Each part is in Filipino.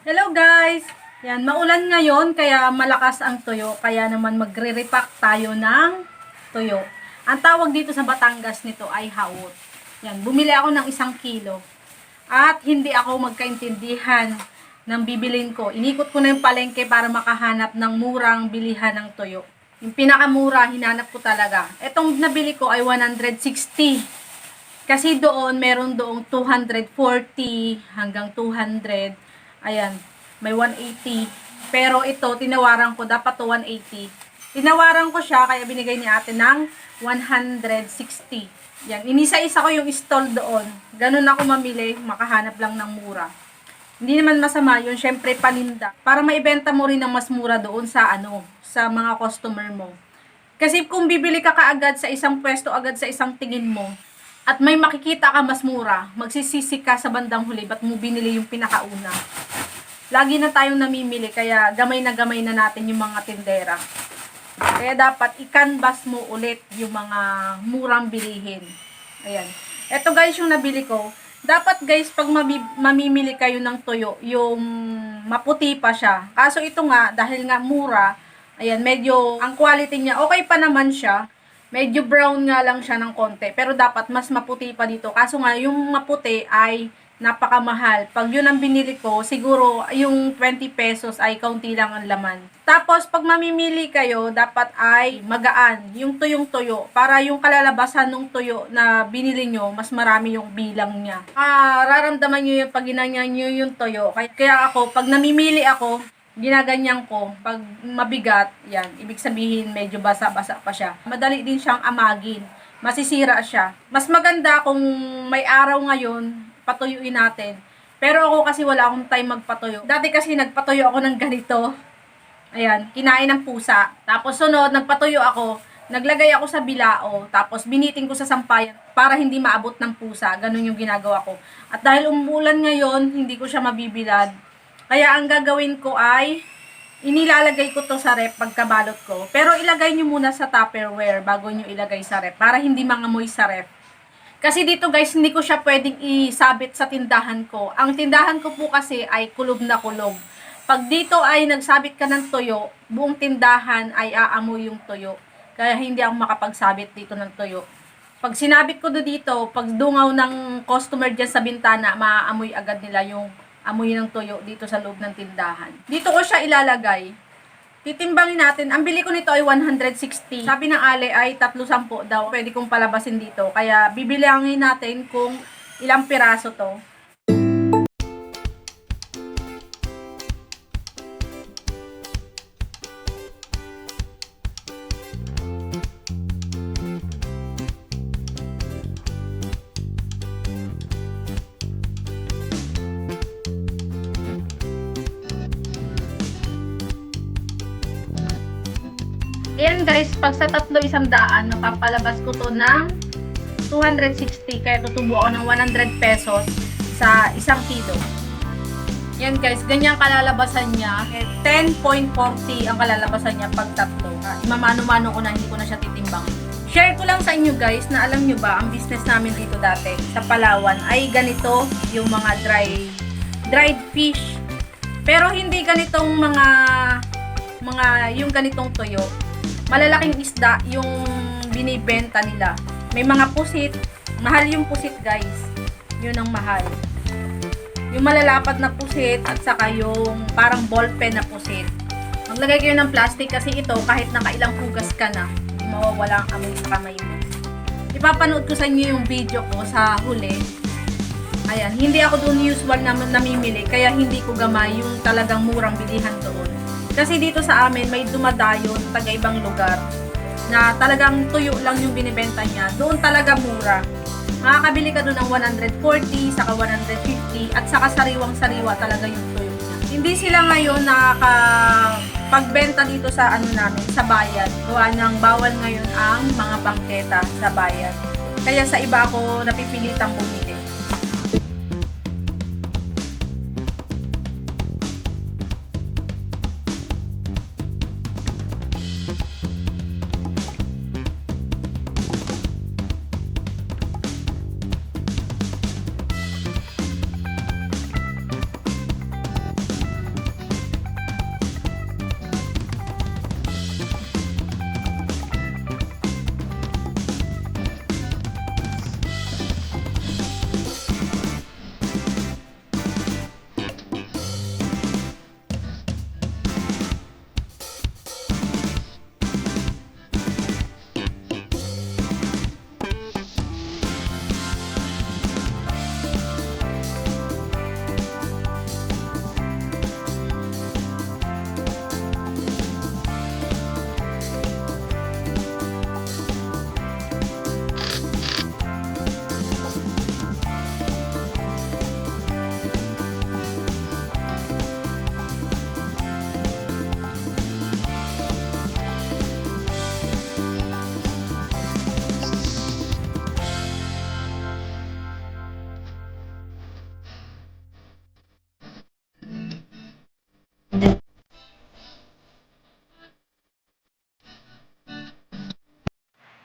Hello guys! Yan, maulan ngayon kaya malakas ang tuyo. Kaya naman magre-repack tayo ng tuyo. Ang tawag dito sa Batangas nito ay hawot. Yan, bumili ako ng 1 kilo. At hindi ako magkaintindihan ng bibilin ko. Inikot ko na yung palengke para makahanap ng murang bilihan ng tuyo. Yung pinakamura, hinanap ko talaga. Etong nabili ko ay 160. Kasi doon, meron doong 240 hanggang 200. Ayan, may 180. Pero ito, tinawaran ko, dapat to 180. Tinawaran ko siya, kaya binigay ni ate ng 160. Yan, inisa-isa ko yung stall doon. Ganun ako mamili, makahanap lang ng mura. Hindi naman masama yun, syempre paninda. Para maibenta mo rin ng mas mura doon sa sa mga customer mo. Kasi kung bibili ka kaagad sa isang pwesto, agad sa isang tingin mo, at may makikita ka mas mura, magsisisi ka sa bandang huli, ba't mo binili yung pinakauna? Lagi na tayong namimili, kaya gamay na natin yung mga tindera. Kaya dapat i-canvas mo ulit yung mga murang bilihin. Ayan. Ito guys yung nabili ko. Dapat guys, pag mamimili kayo ng tuyo, yung maputi pa siya. Kaso ito nga, dahil nga mura, ayan, medyo, ang quality niya, okay pa naman siya. Medyo brown nga lang siya ng konti. Pero dapat mas maputi pa dito. Kaso nga, yung maputi ay napakamahal. Pag yun ang binili ko, siguro yung 20 pesos ay kaunti lang ang laman. Tapos, pag mamimili kayo, dapat ay magaan. Yung tuyong-tuyo. Para yung kalalabasan ng tuyo na binili nyo, mas marami yung bilang niya. Raramdaman nyo yung pag ginanyan nyo yung tuyo. Kaya ako, pag namimili ako, ginaganyan ko, pag mabigat, yan, ibig sabihin medyo basa-basa pa siya. Madali din siyang amagin, masisira siya. Mas maganda kung may araw ngayon, patuyuin natin. Pero ako kasi wala akong time magpatuyo. Dati kasi nagpatuyo ako ng ganito. Ayan, kinain ng pusa. Tapos sunod, nagpatuyo ako, naglagay ako sa bilao, tapos biniting ko sa sampayan para hindi maabot ng pusa. Ganun yung ginagawa ko. At dahil umulan ngayon, hindi ko siya mabibilad. Kaya ang gagawin ko ay inilalagay ko to sa rep pagkabalot ko. Pero ilagay nyo muna sa Tupperware bago nyo ilagay sa rep para hindi mangamoy sa rep. Kasi dito guys, hindi ko siya pwedeng isabit sa tindahan ko. Ang tindahan ko po kasi ay kulob na kulob. Pag dito ay nagsabit ka ng tuyo, buong tindahan ay aamoy yung tuyo. Kaya hindi ako makapagsabit dito ng tuyo. Pag sinabit ko dito, pag dungaw ng customer dyan sa bintana, maaamoy agad nila yung amoy ng tuyo dito sa loob ng tindahan. Dito ko siya ilalagay. Titimbangin natin. Ang bili ko nito ay 160. Sabi ng ale ay 310 daw. Pwede kong palabasin dito. Kaya bibilangin natin kung ilang piraso to. Ayan guys, pag sa 300, napapalabas ko to ng 260. Kaya tutubo ako ng 100 pesos sa 1 kilo. Yan guys, ganyan kalalabasan niya. 10.40 ang kalalabasan niya pag tatlo. Imamano-mano ko na, hindi ko na siya titimbang. Share ko lang sa inyo guys na alam nyo ba, ang business namin dito dati sa Palawan ay ganito yung mga dried fish. Pero hindi ganitong mga yung ganitong tuyo. Malalaking isda yung binibenta nila. May mga pusit. Mahal yung pusit guys. Yun ang mahal. Yung malalapad na pusit at saka yung parang ballpen na pusit. Maglagay kayo ng plastic kasi ito kahit nakailang hugas ka na, hindi mawawala ang amoy sa kamay mo. Ipapanood ko sa inyo yung video ko sa huli. Ayan, hindi ako doon usual na namimili kaya hindi ko gamay yung talagang murang bilihan doon. Kasi dito sa amin, may dumadayon taga-ibang lugar na talagang tuyo lang yung binibenta niya. Doon talaga mura. Makakabili ka doon ng 140, saka 150, at saka sariwang-sariwa talaga yung tuyo niya. Hindi sila ngayon nakakapagbenta dito sa namin, sa bayan. Gawa ng bawal ngayon ang mga bangketa sa bayan. Kaya sa iba ako napipilitang bumili.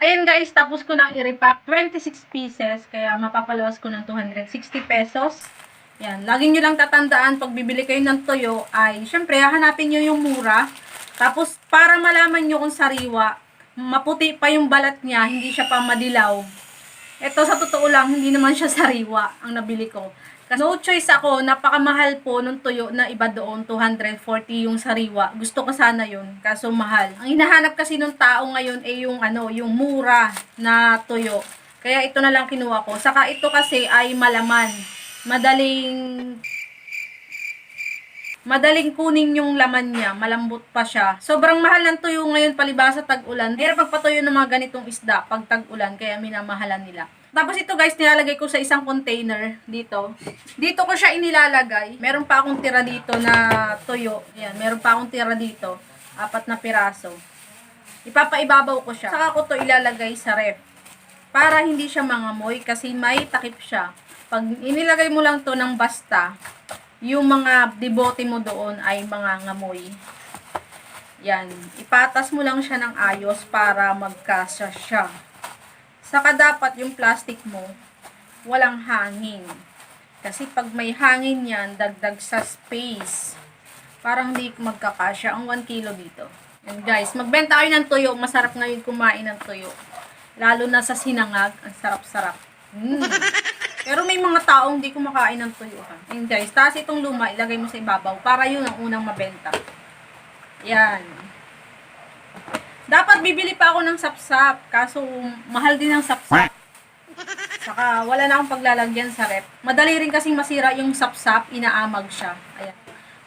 Ayan guys, tapos ko nang i-repack 26 pieces, kaya mapapalawas ko ng 260 pesos. Yan, lagi nyo lang tatandaan pag bibili kayo ng tuyo ay syempre hahanapin nyo yung mura. Tapos para malaman nyo kung sariwa, maputi pa yung balat niya, hindi siya pa madilaw. Ito sa totoo lang, hindi naman siya sariwa ang nabili ko. No choice ako, napakamahal po nung tuyo na iba doon, 240 yung sariwa. Gusto ko sana yun, kaso mahal. Ang hinahanap kasi nung tao ngayon ay yung yung mura na tuyo. Kaya ito na lang kinuha ko. Saka ito kasi ay malaman. Madaling kunin yung laman niya, malambot pa siya. Sobrang mahal ng tuyo ngayon palibasa tag-ulan. Pero pagpatuyo ng mga ganitong isda pag tag-ulan, kaya minamahalan nila. Tapos ito guys, nilalagay ko sa isang container dito. Dito ko siya inilalagay. Meron pa akong tira dito na tuyo. Ayan, meron pa akong tira dito. 4 na piraso. Ipapaibabaw ko siya. Saka ko to ilalagay sa ref. Para hindi siya mangamoy kasi may takip siya. Pag inilagay mo lang to ng basta, yung mga debote mo doon ay mga ngamoy. Yan. Ipatas mo lang siya ng ayos para magkasya siya. Saka dapat yung plastic mo, walang hangin. Kasi pag may hangin yan, dagdag sa space. Parang hindi magkakasya ang 1 kilo dito. And guys, magbenta kayo ng tuyo. Masarap ngayon kumain ng tuyo. Lalo na sa sinangag. Ang sarap-sarap. Pero may mga taong hindi kumakain ng tuyo. And guys, taas itong luma, ilagay mo sa ibabaw para yun ang unang mabenta. Yan. Dapat bibili pa ako ng sapsap, kaso mahal din ang sapsap. Saka wala na akong paglalagyan sa rep. Madali rin kasing masira yung sapsap, inaamag siya. Ayan.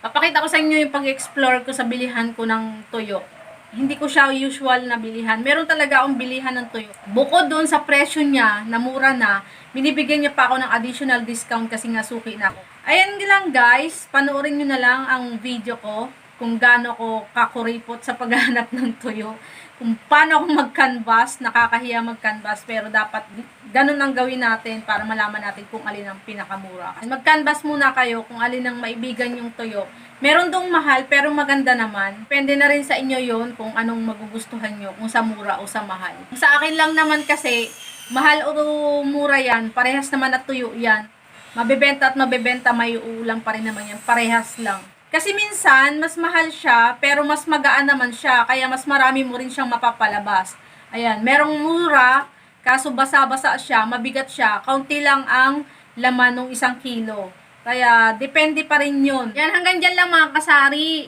Papakita ko sa inyo yung pag-explore ko sa bilihan ko ng tuyo. Hindi ko siya usual na bilihan. Meron talaga akong bilihan ng tuyo. Bukod doon sa presyo niya, na mura na, binibigyan niya pa ako ng additional discount kasi nga suki na ako. Ayan lang guys, panoorin nyo na lang ang video ko kung gaano ko kakuripot sa paghahanap ng tuyo. Kung paano ako mag-canvas, nakakahiya mag-canvas, pero dapat ganun ang gawin natin para malaman natin kung alin ang pinakamura. Mag-canvas muna kayo kung alin ang maibigan yung tuyo. Meron dong mahal, pero maganda naman. Depende na rin sa inyo yon kung anong magugustuhan nyo, kung sa mura o sa mahal. Sa akin lang naman kasi, mahal o mura yan, parehas naman at tuyo yan. Mabebenta at mabebenta, may uulang pa rin naman yan, parehas lang. Kasi minsan, mas mahal siya, pero mas magaan naman siya, kaya mas marami mo rin siyang mapapalabas. Ayan, merong mura, kaso basa-basa siya, mabigat siya, kaunti lang ang laman ng 1 kilo. Kaya, depende pa rin yun. Yan, hanggang dyan lang mga kasari.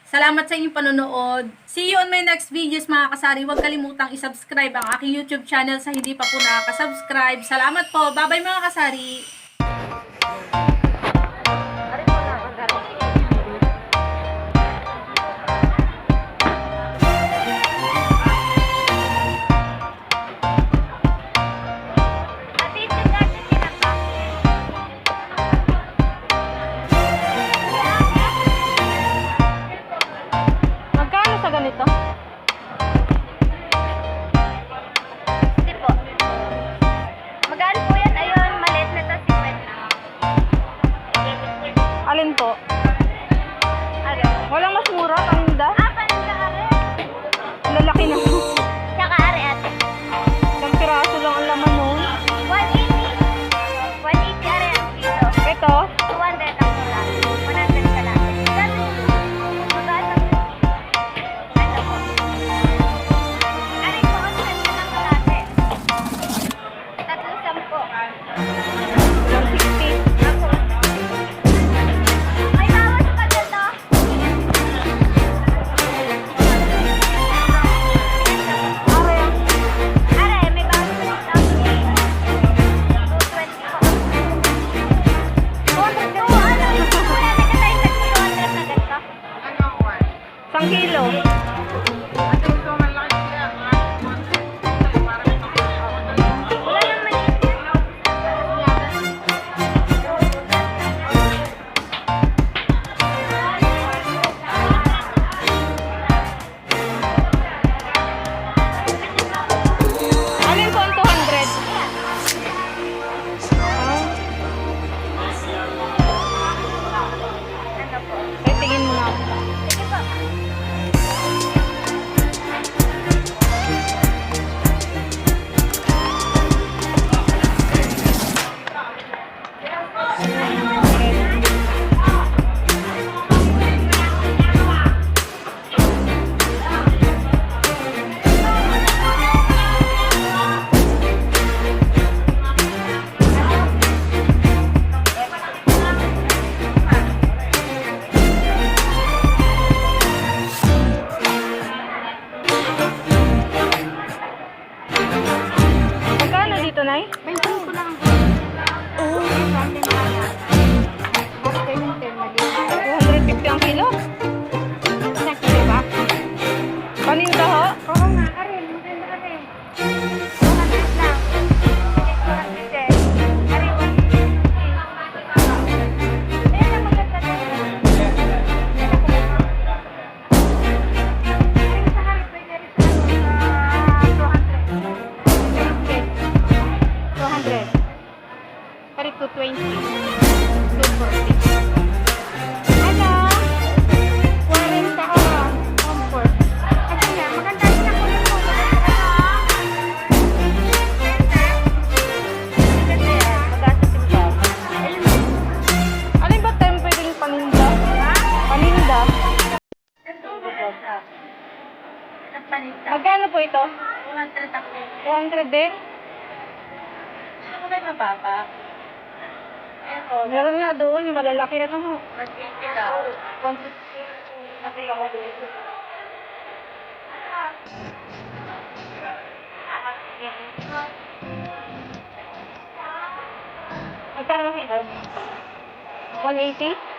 Salamat sa inyong panonood. See you on my next videos mga kasari. Huwag kalimutang isubscribe ang aking YouTube channel sa hindi pa po nakakasubscribe. Salamat po. Bye-bye mga kasari. Ganito? Hindi po. Magkano po yan? Ayun, maliit na to, 50. Alin po? Ano? Walang mas mura, paninda? Paninda are. Lalaki na. Tsaka are ate. Isang piraso lang ang laman nun. 180. 180 are ang kilo. Ito? 200 ang mula. 100 ka lang. Magkano? Ano po? Are po, 100 ka lang kalate. 310. Ilang 60. Ako. May bawas pa dito. Are, may bawas pa dito. 220 po. 200 po. Ano yung wala na tayo sa 200 na ganito? 1 kilo. Wala nang maliit. Alin po ang 200? Ano po? Tingin mo na. Sige po. ganda. Ito, Nagpanita. Magkano po ito? 200 ako. 200 din? Gusto ko na mababa. Ito, Meron nga doon, yung malalaki ano. 180 daw. 150. Kasi ako dito. Magkano ito? 180?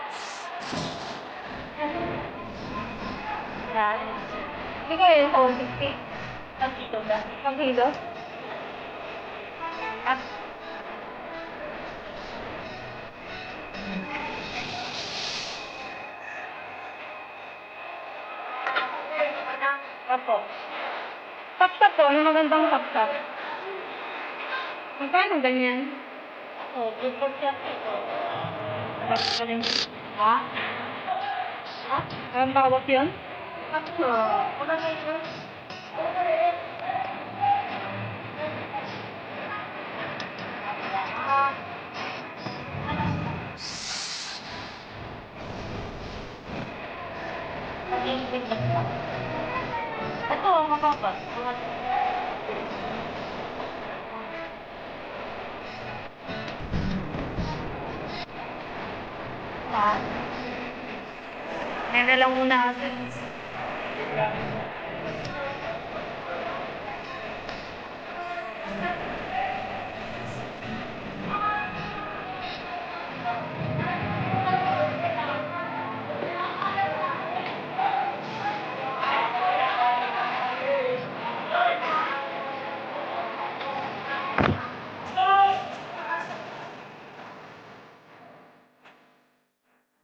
Yan. Hindi ko yun, 150. Ang ito ba? Ang kilo? At Apo. Taptap po, ano magandang taptap? Magkano ganyan? oh, good siya ito. Ha? Ha? Anong tawag yun? Ako, wala na ito. Ito, mababa. Meron lang muna ako.